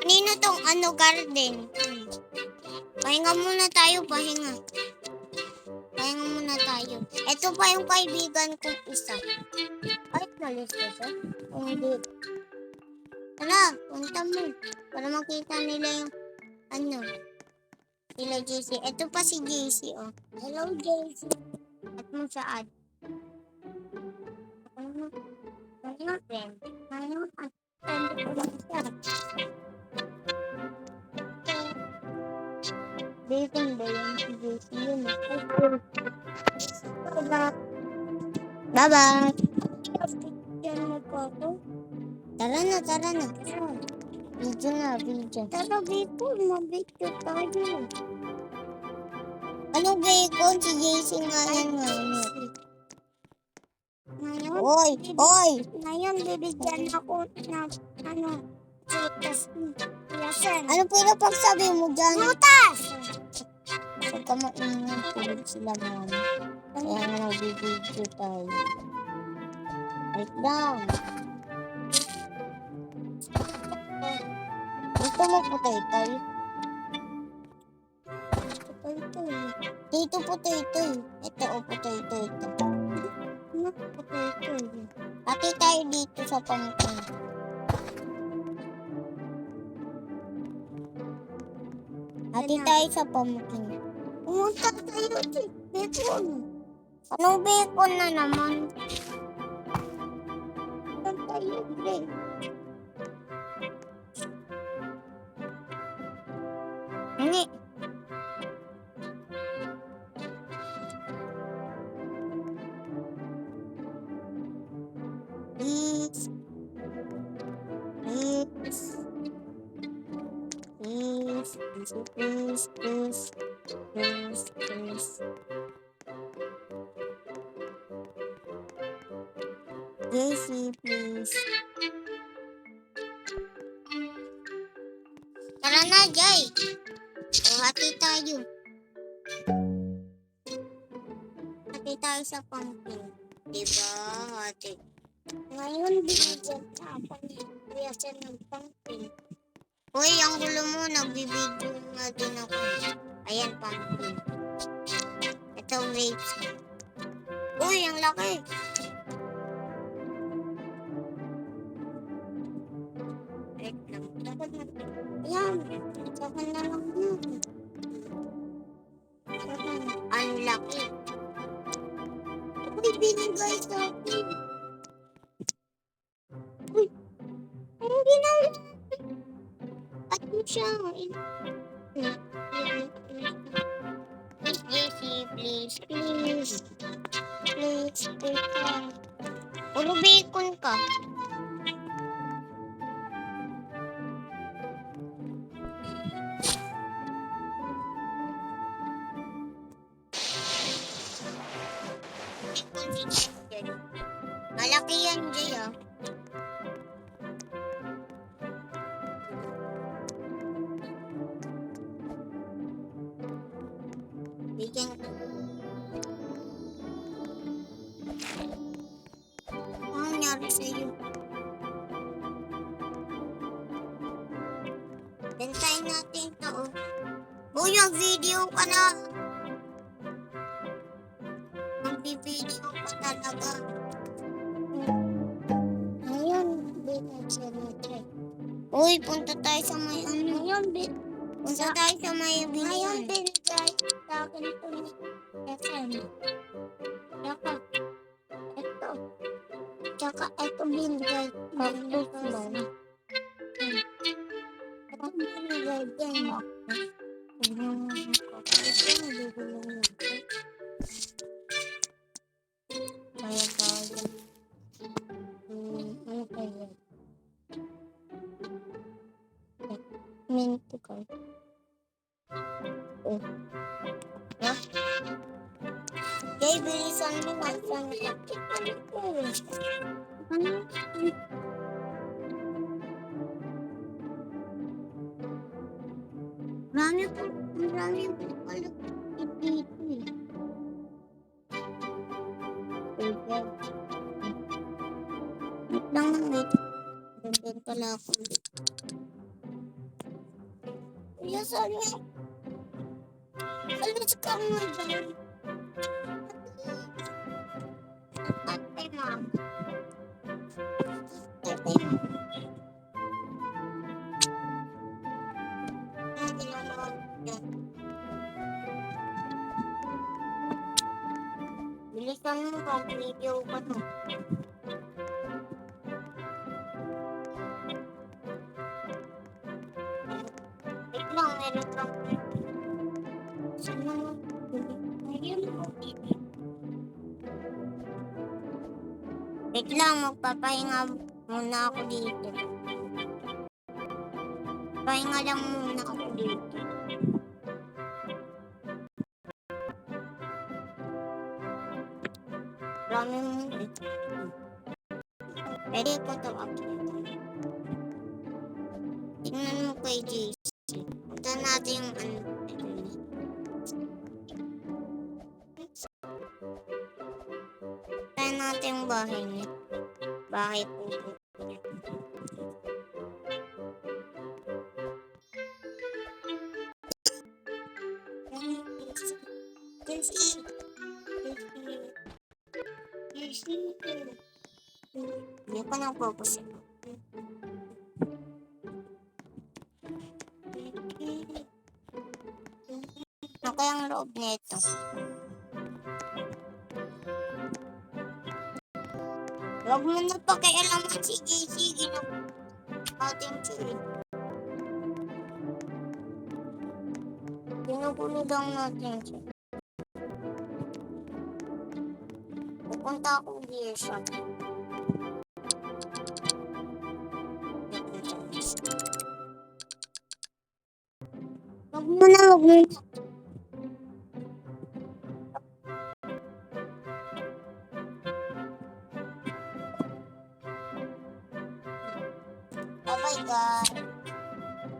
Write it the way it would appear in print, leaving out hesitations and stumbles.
Nino tong garden. Pahinga muna tayo, pahinga. Pahinga muna tayo. Ito pa yung kaibigan kong isa. Ay, malis ka siya? Hindi. Tara, punta mo. Para makita nila yung nila JC. Ito pa si JC, oh. Hello, JC. At mo siya add. Ayun, friend. Ayun, at friend ko lang siya. Dating ba yun si JC yun? Bye-bye. Yan mo po ako. Tara na. Video na. Tara, bacon. Mabicture tayo. Anong bacon? Si JC nga yan nga. Ngayon? Oy! Ngayon, bibigyan ako na, prutas. Ano pinapagsabi mo dyan? Prutas! Huwag ka maingay. Tulog sila mama. Kaya nga nagbibidyo tayo. Wait lang. Gusto mo potato? Dito potato. Ito potato. Ano potato? Pati tayo dito sa pumpkin. Pati tayo sa pumpkin. Pumunta tayo sa bacon. Anong bacon na naman? Saan tayo bacon? Hindi. Please. JC, please. Tara na, Jay. Hati tayo. Hati tayo sa pumpkin. Diba, hati? Ngayon, binigyan sa ako ni Riasa ng pumpkin. Uy, ang gulo mo, nagbibidyo nga din ako. Ayan, pumpkin. Ito, grapes. Uy, ang laki. Wait lang. Ayan, saka na lang yun. Ang laki. Uy, binigay sa akin. Uy, ang ginawa. Ano siya? Please, JC, please. Please, bacon. Puro bacon ka. Malaki yan, Jay, ah. Bigyan ko. Ano nangyari sa'yo? Bentayin natin ito, oh. Uy, mag-video ka na. Mag-video ka talaga. Ngayon, bigyan siya natin. Uy, punta tayo sa may Punta tayo sa may bilihan. Ngayon, binigay sa akin ito ni SM. Tsaka, ito. Tsaka, ito binigay. Cactus lang. Ito binigay din. Cactus lang, bibili natin. Kaya kaya. Ano kaya? Minto ka. Oh. Ha? Kaya bilisan mo na. Saan ka? Ano? Marami po pala dito eh. Wait lang. Ganyan pala ako. Bilisan mo. Alis ka mo dyan. Ate, ma'am. Ate, ma'am. Ano ginagawa mo dyan? Bilisan mo, pag-video ka na. Wait lang, meron lang. Sana mo. Ayun mo. Wait lang, magpapahinga muna ako dito. Pahinga lang muna ako dito. Marami mo dito. Pwede ko ito upload. Tingnan mo kay JC. Punta natin yung ano. Punta natin yung bahay niya. Bahay po. JC. Hindi ko nang focus. Ano kayang loob nito? Huwag mo na pakialaman si JC. Ating chili. Ginugulo lang natin siya. Pupunta akong gear shop. Huwag mo na, huwag mo na. Bye-bye, guys.